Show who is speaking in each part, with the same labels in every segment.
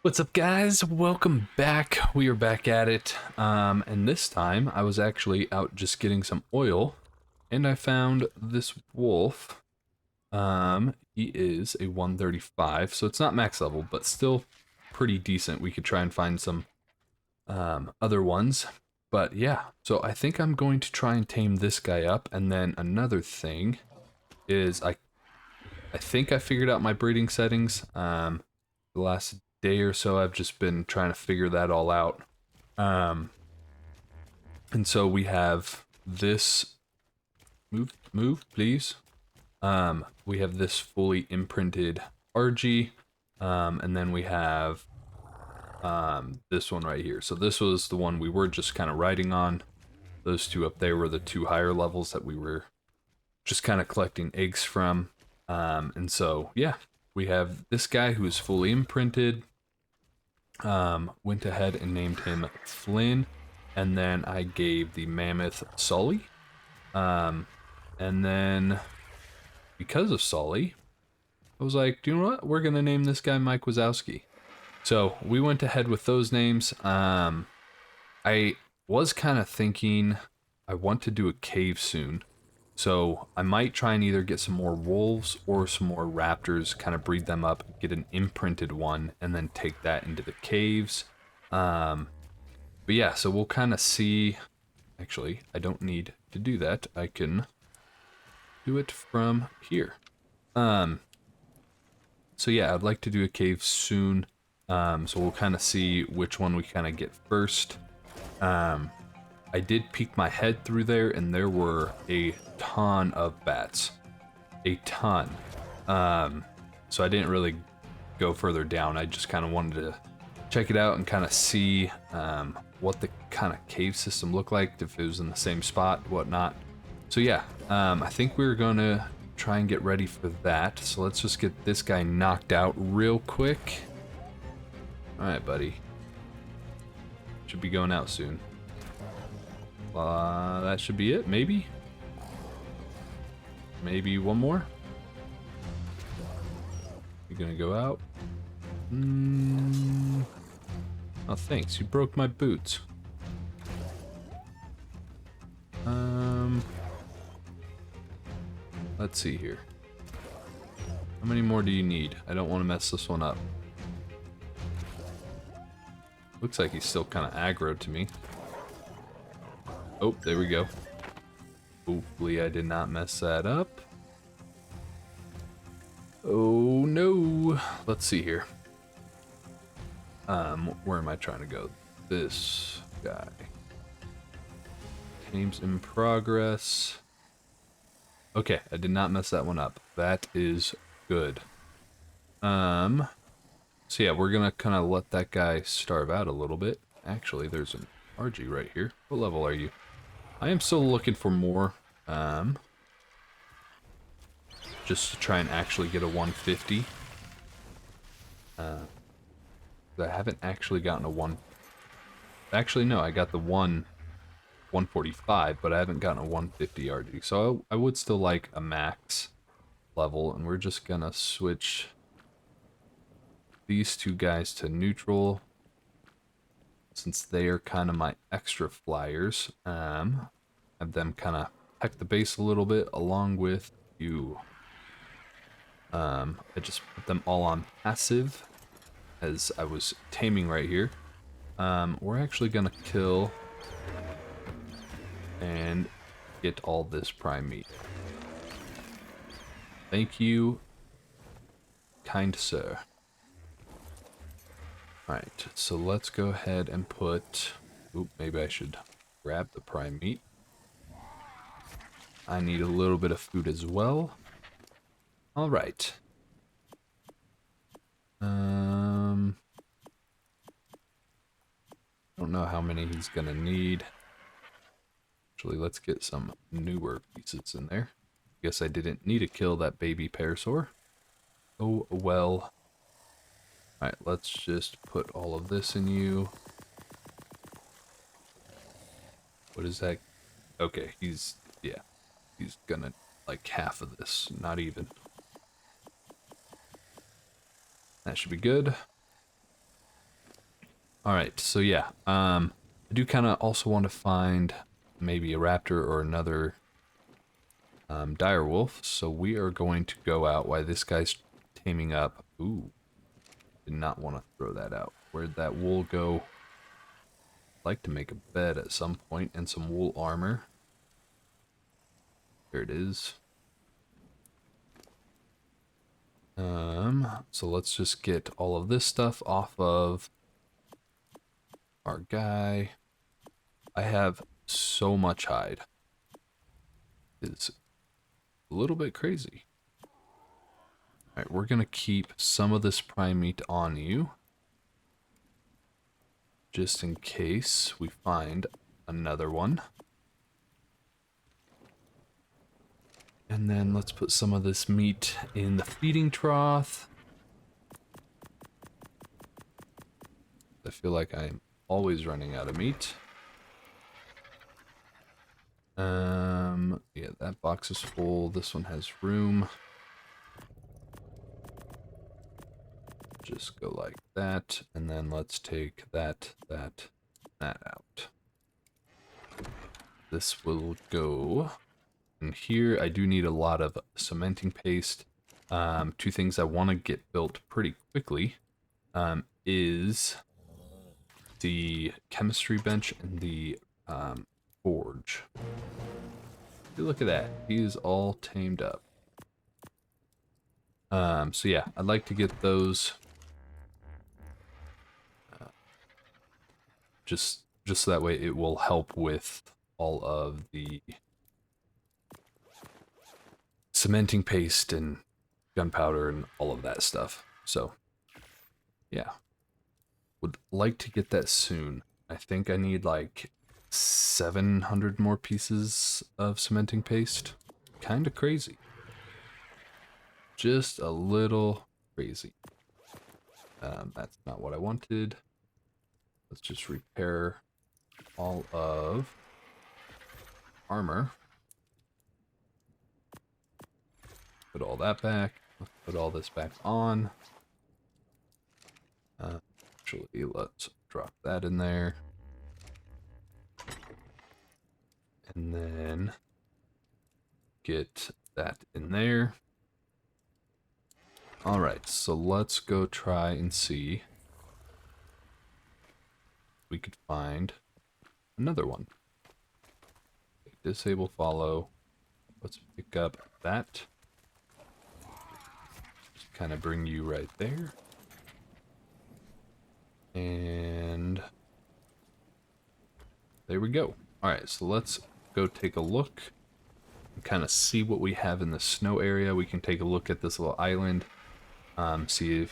Speaker 1: What's up, guys? Welcome back. We are back at it. And this time I was actually out just getting some oil, and I found this wolf. He is a 135, so it's not max level, but still pretty decent. We could try and find some other ones. But yeah, so I think I'm going to try and tame this guy up. And then another thing is I think I figured out my breeding settings. The last day or so, I've just been trying to figure that all out. Um, and so we have this. Move, please. We have this fully imprinted RG, and then we have this one right here. So this was the one we were just kind of riding on. Those two up there were the two higher levels that we were just kind of collecting eggs from. And so, yeah, we have this guy who is fully imprinted. Went ahead and named him Flynn, and then I gave the mammoth Sully. And then because of Sully, I was like, do you know what? We're gonna name this guy Mike Wazowski. So we went ahead with those names. I was kind of thinking I want to do a cave soon. So I might try and either get some more wolves or some more raptors, kind of breed them up, get an imprinted one, and then take that into the caves. But yeah, so we'll kind of see. Actually, I don't need to do that. I can do it from here. So yeah, I'd like to do a cave soon. So we'll kind of see which one we kind of get first. I did peek my head through there, and there were a ton of bats. A ton. So I didn't really go further down. I just kind of wanted to check it out and kind of see what the kind of cave system looked like, if it was in the same spot, whatnot. So yeah, I think we're going to try and get ready for that. So let's just get this guy knocked out real quick. All right, buddy. Should be going out soon. That should be it, maybe? Maybe one more? You're gonna go out? Oh, thanks. You broke my boots. Let's see here. How many more do you need? I don't want to mess this one up. Looks like he's still kind of aggroed to me. Oh, there we go. Hopefully I did not mess that up. Oh no. Let's see here. Where am I trying to go? This guy. Games in progress. Okay, I did not mess that one up. That is good. So yeah, we're gonna kind of let that guy starve out a little bit. Actually, there's an RG right here. What level are you? I am still looking for more. Just to try and actually get a 150. I haven't actually gotten a one. Actually, no, I got the 145, but I haven't gotten a 150 RG. So I would still like a max level, and we're just gonna switch these two guys to neutral, since they are kind of my extra flyers. Have them kind of peck the base a little bit along with you. I just put them all on passive as I was taming right here. We're actually gonna kill and get all this prime meat. Thank you, kind sir. Alright, so let's go ahead and put... Oop, maybe I should grab the prime meat. I need a little bit of food as well. Alright. Don't know how many he's gonna need. Actually, let's get some newer pieces in there. Guess I didn't need to kill that baby parasaur. Oh well. Alright, let's just put all of this in you. What is that? Okay, he's gonna like half of this, not even. That should be good. All right, so yeah, I do kind of also want to find maybe a raptor or another direwolf. So we are going to go out while this guy's taming up. Ooh, did not want to throw that out. Where'd that wool go? I'd like to make a bed at some point and some wool armor. There it is. So let's just get all of this stuff off of our guy. I have so much hide. It's a little bit crazy. Alright, we're gonna keep some of this prime meat on you, just in case we find another one. And then let's put some of this meat in the feeding trough. I feel like I'm always running out of meat. Yeah, that box is full. This one has room. Just go like that, and then let's take that out. This will go in here. I do need a lot of cementing paste. Two things I want to get built pretty quickly is the chemistry bench and the forge. Look at that. He is all tamed up. So yeah, I'd like to get those just so that way it will help with all of the cementing paste and gunpowder and all of that stuff. So yeah, would like to get that soon. I think I need like 700 more pieces of cementing paste. Kind of crazy. Just a little crazy. That's not what I wanted. Let's just repair all of armor. Put all that back. Let's put all this back on. Actually, let's drop that in there. And then get that in there. Alright, so let's go try and see if we could find another one. Okay, disable follow. Let's pick up that. Just kind of bring you right there. And there we go. Alright, so let's go take a look and kind of see what we have in the snow area. We can take a look at this little island, see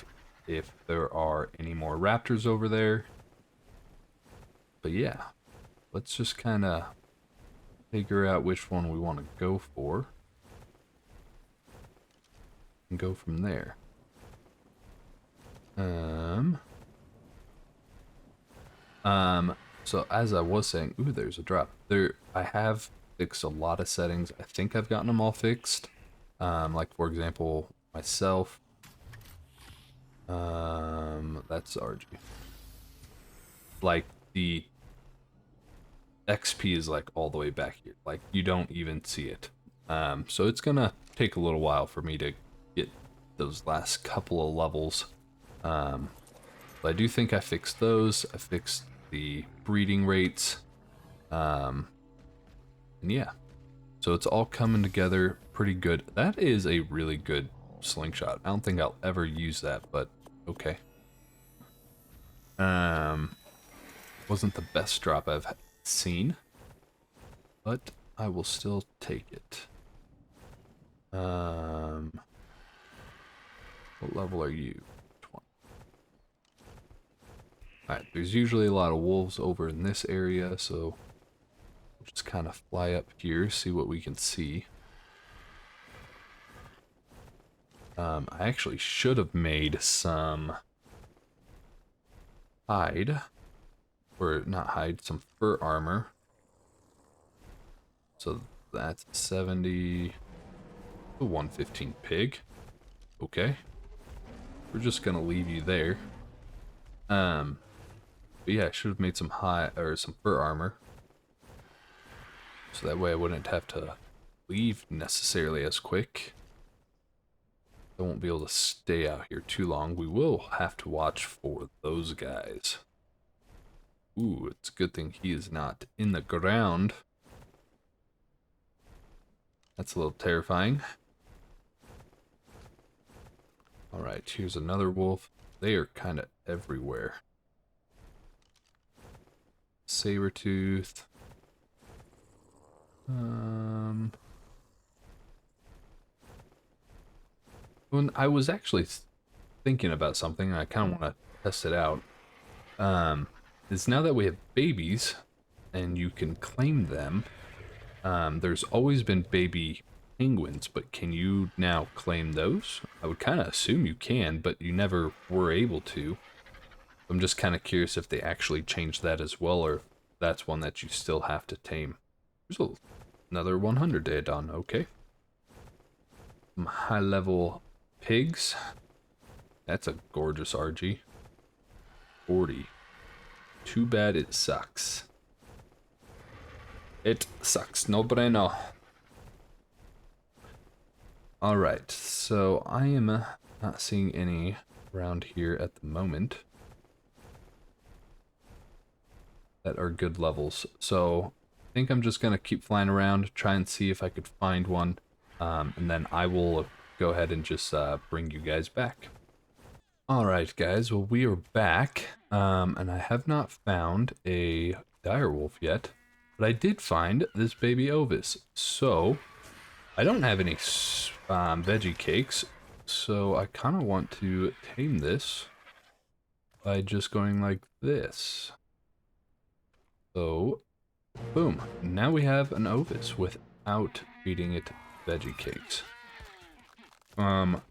Speaker 1: if there are any more raptors over there. But yeah, let's just kind of figure out which one we want to go for and go from there. So as I was saying, ooh, there's a drop. I have fixed a lot of settings. I think I've gotten them all fixed. Like for example, myself. That's RG. Like the XP is like all the way back here. Like you don't even see it. So it's gonna take a little while for me to get those last couple of levels. But I do think I fixed those. I fixed the breeding rates. And yeah. So it's all coming together pretty good. That is a really good slingshot. I don't think I'll ever use that, but okay. Wasn't the best drop I've seen, but I will still take it. What level are you? 20. Alright, there's usually a lot of wolves over in this area, so we'll just kind of fly up here, see what we can see. I actually should have made some hide, or not hide, some fur armor. So that's 70, a 115 pig. Okay. We're just gonna leave you there. But yeah, I should have made some some fur armor. So that way I wouldn't have to leave necessarily as quick. I won't be able to stay out here too long. We will have to watch for those guys. Ooh, it's a good thing he is not in the ground. That's a little terrifying. Alright, here's another wolf. They are kind of everywhere. Saber-tooth. When I was actually thinking about something, and I kind of want to test it out. Is now that we have babies, and you can claim them, there's always been baby penguins, but can you now claim those? I would kind of assume you can, but you never were able to. I'm just kind of curious if they actually changed that as well, or if that's one that you still have to tame. There's another 100 Daedon, okay. Some high-level pigs. That's a gorgeous RG. 40. Too bad it sucks. It sucks, no bueno. Alright, so I am not seeing any around here at the moment that are good levels. So I think I'm just going to keep flying around, try and see if I could find one, and then I will go ahead and just bring you guys back. Alright guys, well we are back, and I have not found a direwolf yet, but I did find this baby Ovis. So I don't have any veggie cakes, so I kind of want to tame this by just going like this. So, boom. Now we have an Ovis without feeding it veggie cakes. Kind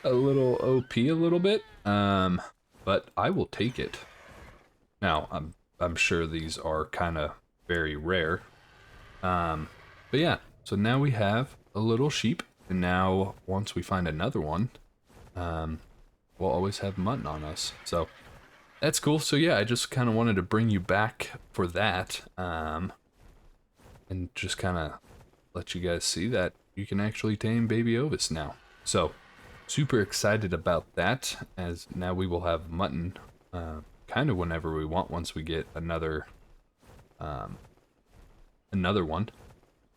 Speaker 1: of a little OP a little bit, but I will take it. Now, I'm sure these are kind of very rare. But yeah, so now we have a little sheep, and now once we find another one, we'll always have mutton on us. So that's cool. So yeah, I just kind of wanted to bring you back for that, and just kind of let you guys see that you can actually tame baby Ovis now. So super excited about that, as now we will have mutton kind of whenever we want once we get another one.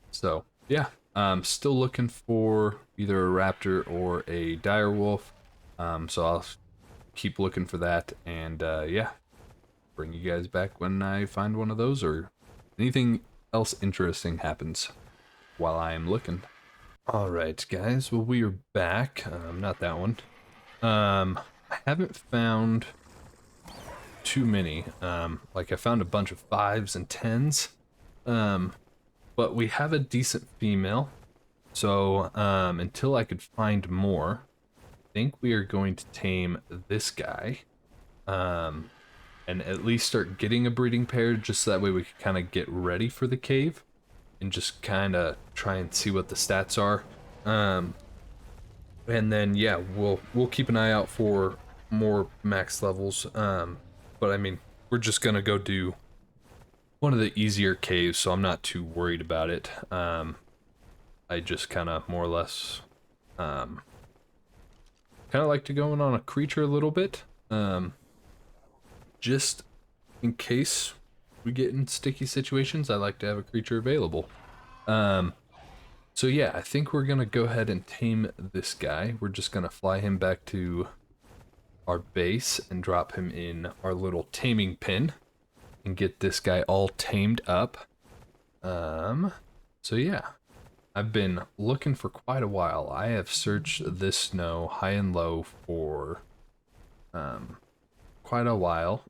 Speaker 1: So yeah, still looking for either a raptor or a direwolf, so I'll keep looking for that, and yeah, bring you guys back when I find one of those or anything else interesting happens while I am looking. Alright guys, well we are back. Not that one. I haven't found too many. Like I found a bunch of 5s and 10s. But we have a decent female. So until I could find more, I think we are going to tame this guy. And at least start getting a breeding pair, just so that way we can kind of get ready for the cave and just kind of try and see what the stats are. And then yeah, we'll keep an eye out for more max levels. But I mean, we're just gonna go do one of the easier caves, so I'm not too worried about it. I just kind of more or less kind of like to go in on a creature a little bit, just in case we get in sticky situations. I like to have a creature available. So yeah, I think we're gonna go ahead and tame this guy. We're just gonna fly him back to our base and drop him in our little taming pen and get this guy all tamed up. So yeah, I've been looking for quite a while. I have searched this snow high and low for quite a while.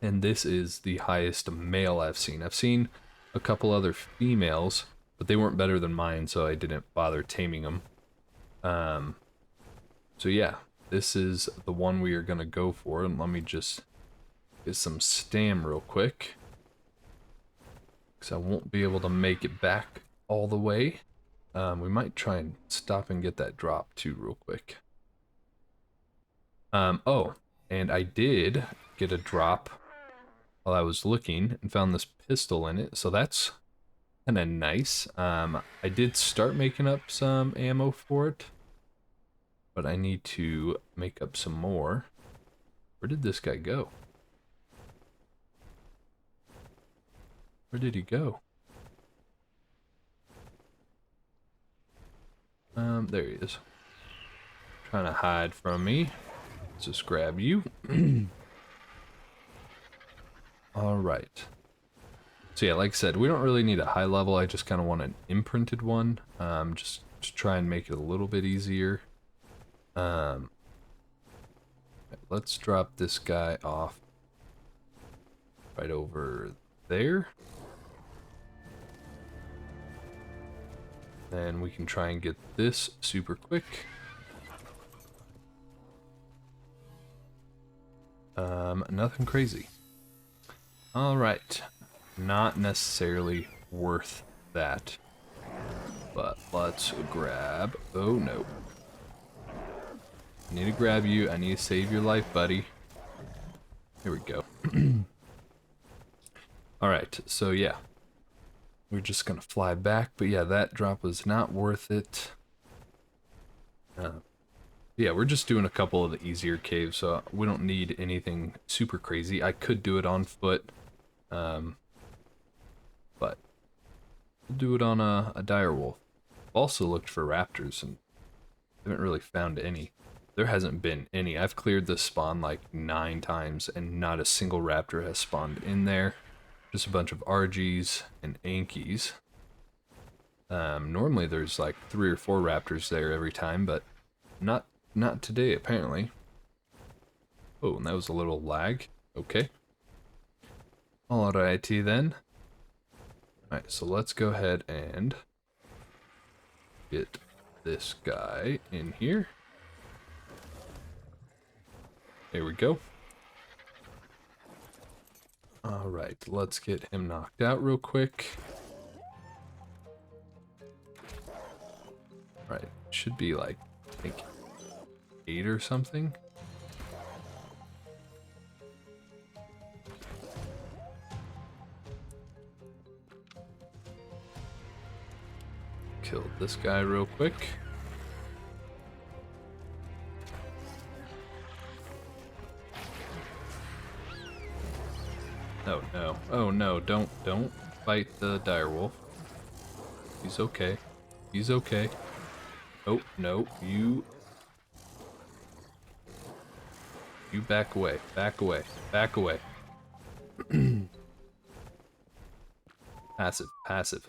Speaker 1: And this is the highest male I've seen. I've seen a couple other females, but they weren't better than mine, so I didn't bother taming them. So yeah, this is the one we are gonna go for, and let me just get some stam real quick, because I won't be able to make it back all the way. We might try and stop and get that drop too real quick. Oh, and I did get a drop while I was looking and found this pistol in it, so that's kind of nice. I did start making up some ammo for it, but I need to make up some more. Where did this guy go? Where did he go? There he is. Trying to hide from me. Let's just grab you. Alright. So yeah, like I said, we don't really need a high level. I just kind of want an imprinted one. Just to try and make it a little bit easier. Let's drop this guy off right over there. Then we can try and get this super quick. Nothing crazy. Alright. Not necessarily worth that. But let's grab... Oh no. I need to grab you. I need to save your life, buddy. Here we go. Alright, so yeah. We're just gonna fly back, but yeah, that drop was not worth it. Yeah, we're just doing a couple of the easier caves, so we don't need anything super crazy. I could do it on foot, but we'll do it on a direwolf. Also looked for raptors and haven't really found any. There hasn't been any. I've cleared this spawn like 9 times and not a single raptor has spawned in there. Just a bunch of RGs and Ankies. Normally there's like 3 or 4 raptors there every time, but not today apparently. Oh, and that was a little lag. Okay. Alrighty then. Alright, so let's go ahead and get this guy in here. There we go. Alright, let's get him knocked out real quick. Alright, should be like, I think, 8 or something. Killed this guy real quick. Oh no. Oh no, don't fight the direwolf. He's okay. He's okay. Oh no, you back away. Back away. Back away. Passive. Passive.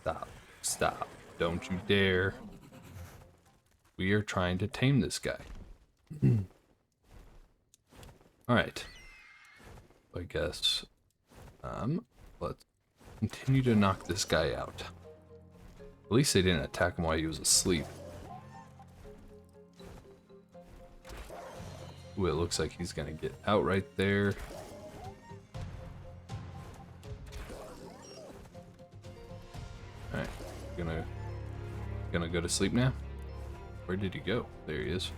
Speaker 1: Stop. Stop. Don't you dare. We are trying to tame this guy. Alright. I guess, let's continue to knock this guy out. At least they didn't attack him while he was asleep. Ooh, it looks like he's gonna get out right there. Alright, gonna go to sleep now? Where did he go? There he is.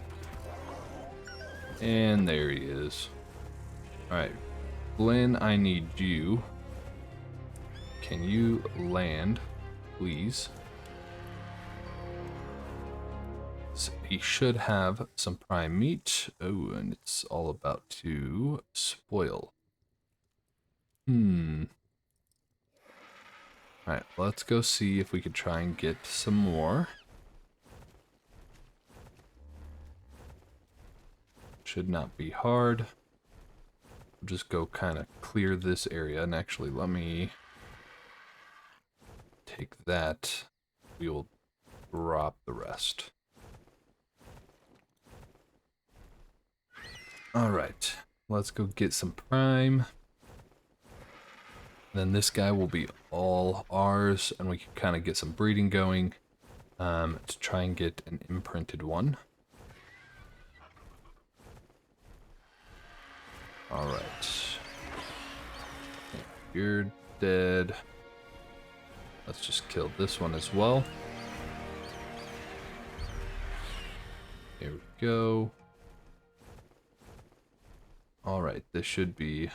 Speaker 1: And there he is. Alright. Glenn, I need you. Can you land, please? So he should have some prime meat. Oh, and it's all about to spoil. Alright, let's go see if we could try and get some more. Should not be hard. Just go kind of clear this area, and actually let me take that. We will drop the rest. Alright, let's go get some prime. Then this guy will be all ours, and we can kind of get some breeding going to try and get an imprinted one. Alright. You're dead. Let's just kill this one as well. Here we go. Alright, this should be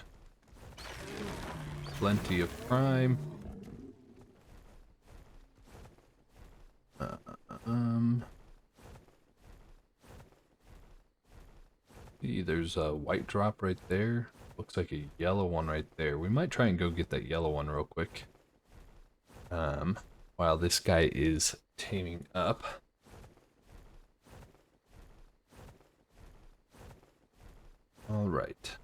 Speaker 1: plenty of prime. See, there's a white drop right there. Looks like a yellow one right there. We might try and go get that yellow one real quick. While this guy is taming up. All right.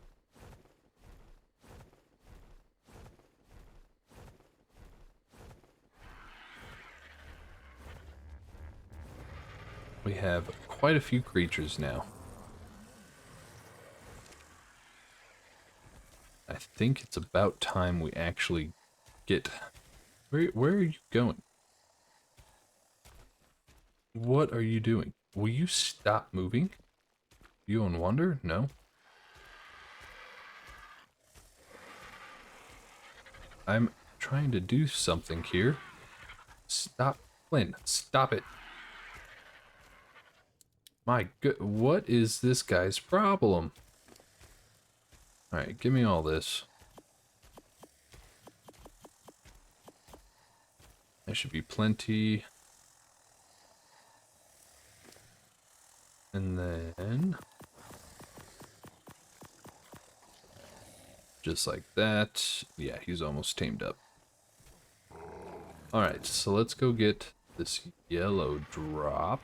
Speaker 1: We have quite a few creatures now. I think it's about time we actually get... Where are you going? What are you doing? Will you stop moving? You on Wonder? No. I'm trying to do something here. Stop, Flynn. Stop it. My good, what is this guy's problem? Alright, give me all this. There should be plenty. And then... just like that. Yeah, he's almost tamed up. Alright, so let's go get this yellow drop.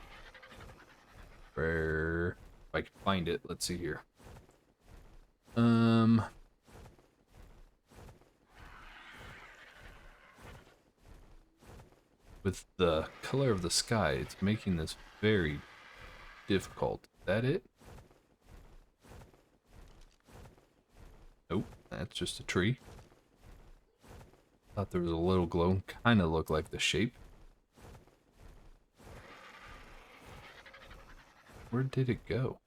Speaker 1: Where... if I can find it, let's see here. With the color of the sky, it's making this very difficult. Is that it? Nope, that's just a tree. Thought there was a little glow. Kind of looked like the shape. Where did it go?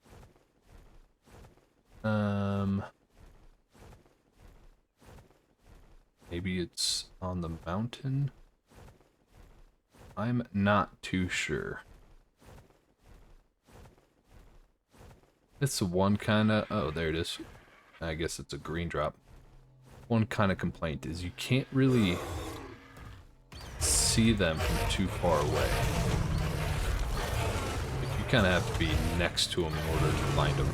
Speaker 1: Maybe it's on the mountain? I'm not too sure. It's the one kind of... oh, there it is. I guess it's a green drop. One kind of complaint is you can't really see them from too far away. Like, you kind of have to be next to them in order to find them.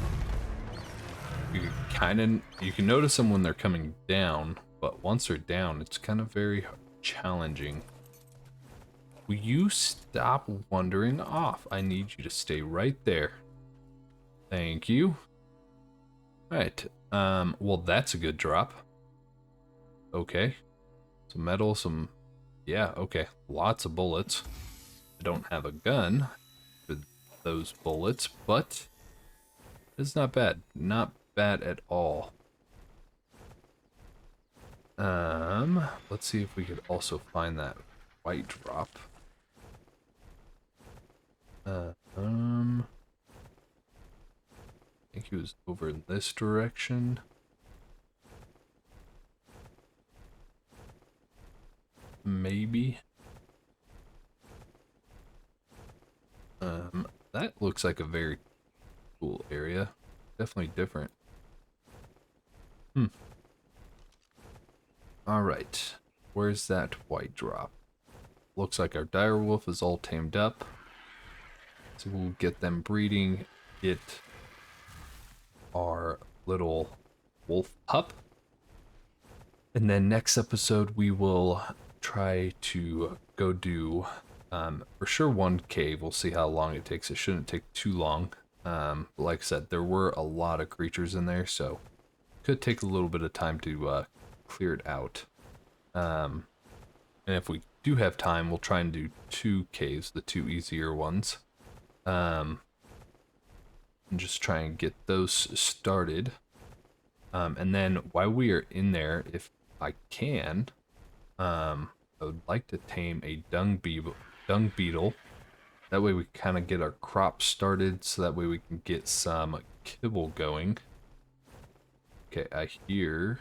Speaker 1: You can notice them when they're coming down, but once they're down, it's kind of very challenging. Will you stop wandering off? I need you to stay right there. Thank you. Alright, well that's a good drop. Okay. Some metal, some... yeah, okay. Lots of bullets. I don't have a gun for those bullets, but it's not bad. Not bad at all. Let's see if we could also find that white drop. I think he was over in this direction. Maybe. That looks like a very cool area. Definitely different. Alright. Where's that white drop? Looks like our direwolf is all tamed up. So we'll get them breeding. Get our little wolf pup. And then next episode we will try to go do for sure one cave. We'll see how long it takes. It shouldn't take too long. But like I said, there were a lot of creatures in there, so it could take a little bit of time to clear it out. And if we do have time, we'll try and do 2 caves, the 2 easier ones. And just try and get those started. And then while we are in there, if I can, I would like to tame a dung beetle. That way we kind of get our crops started, so that way we can get some kibble going. Okay, I hear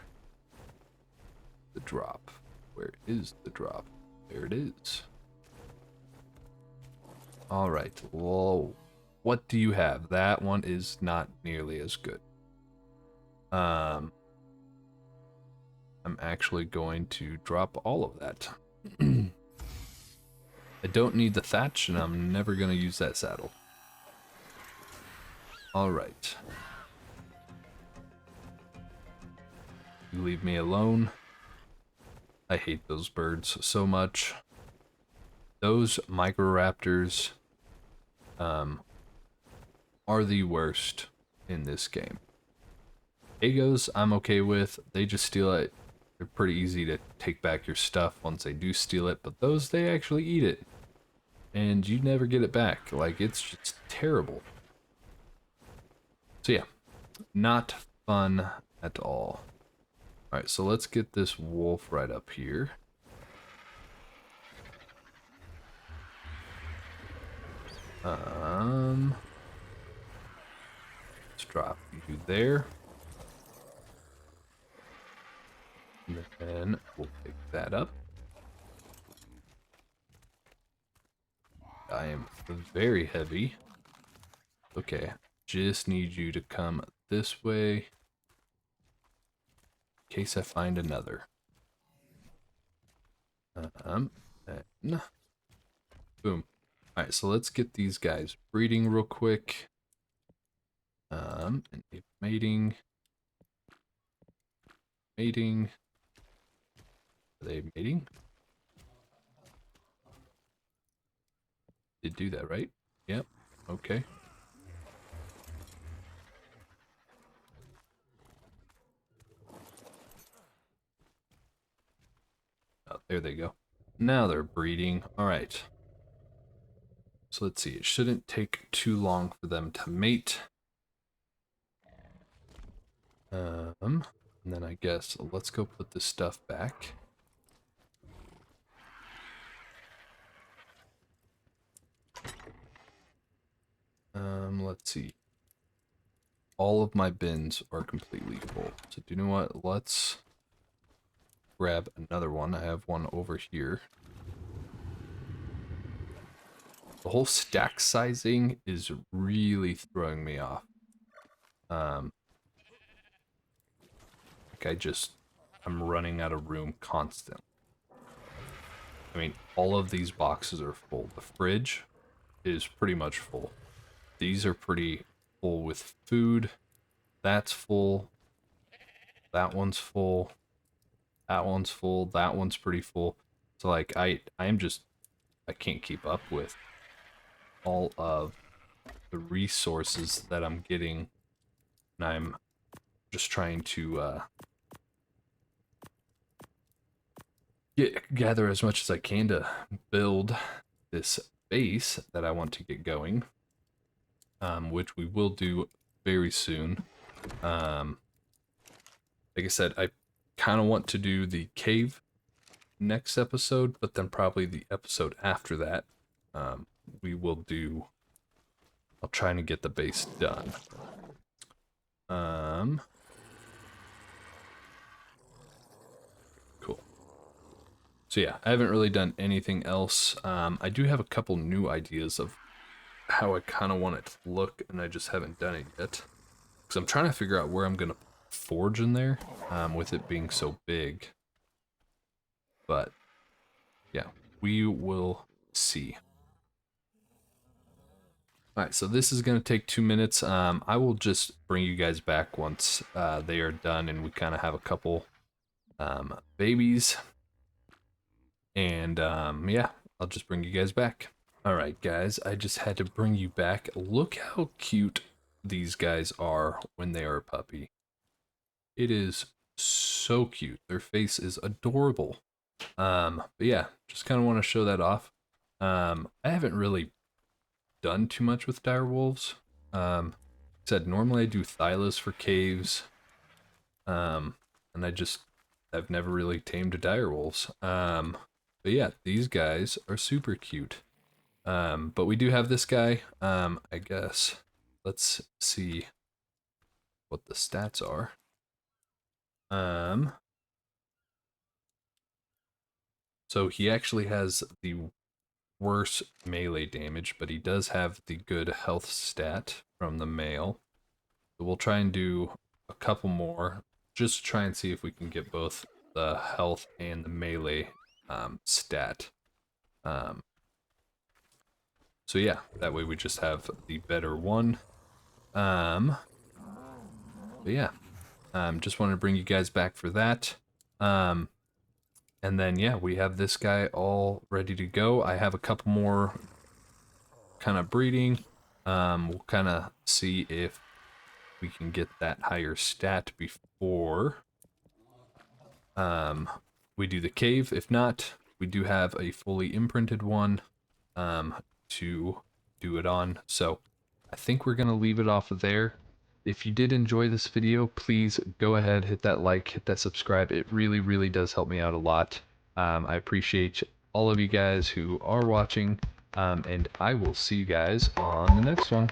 Speaker 1: the drop. Where is the drop? There it is. Alright, well, what do you have? That one is not nearly as good. I'm actually going to drop all of that. I don't need the thatch, and I'm never going to use that saddle. Alright. You leave me alone. I hate those birds so much. Those Microraptors are the worst in this game. Agos, I'm okay with. They just steal it. They're pretty easy to take back your stuff once they do steal it, but those, they actually eat it. And you never get it back. Like, it's just terrible. So yeah, not fun at all. Alright, so let's get this wolf right up here. Let's drop you there. And then we'll pick that up. I am very heavy. Okay, just need you to come this way in case I find another. And boom. Alright, so let's get these guys breeding real quick. And mating. Mating. Are they mating? Did do that, right? Yep. Okay. Oh, there they go. Now they're breeding. Alright. So let's see. It shouldn't take too long for them to mate. And then I guess let's go put this stuff back. Let's see. All of my bins are completely full. So do you know what? Let's grab another one. I have one over here. The whole stack sizing is really throwing me off. Like I'm running out of room constantly. I mean, all of these boxes are full. The fridge is pretty much full. These are pretty full with food. That's full. That one's full. That one's full. That one's pretty full. So like I can't keep up with all of the resources that I'm getting. And I'm just trying to gather as much as I can to build this base that I want to get going. Which we will do very soon. Like I said, I kind of want to do the cave next episode, but then probably the episode after that, we will do. I'll try to get the base done. Cool. So yeah, I haven't really done anything else. I do have a couple new ideas of how I kind of want it to look, and I just haven't done it yet. Because I'm trying to figure out where I'm going to forge in there, with it being so big. But, yeah, we will see. Alright, so this is going to take 2 minutes. I will just bring you guys back once they are done and we kind of have a couple babies. And, yeah, I'll just bring you guys back. Alright guys, I just had to bring you back. Look how cute these guys are when they are a puppy. It is so cute. Their face is adorable. But yeah, just kind of want to show that off. I haven't really done too much with direwolves. Said normally I do Thylas for caves. And I've never really tamed direwolves. But yeah, these guys are super cute. But we do have this guy. I guess let's see what the stats are. So he actually has the worse melee damage, but he does have the good health stat from the male. So we'll try and do a couple more, just to try and see if we can get both the health and the melee stat. So yeah, that way we just have the better one. But yeah, just wanted to bring you guys back for that. And then yeah, we have this guy all ready to go. I have a couple more kind of breeding. We'll kind of see if we can get that higher stat before we do the cave. If not, we do have a fully imprinted one to do it on. So I think we're gonna leave it off of there. If you did enjoy this video, please go ahead, hit that like, hit that subscribe. It really, really does help me out a lot. I appreciate all of you guys who are watching, and I will see you guys on the next one.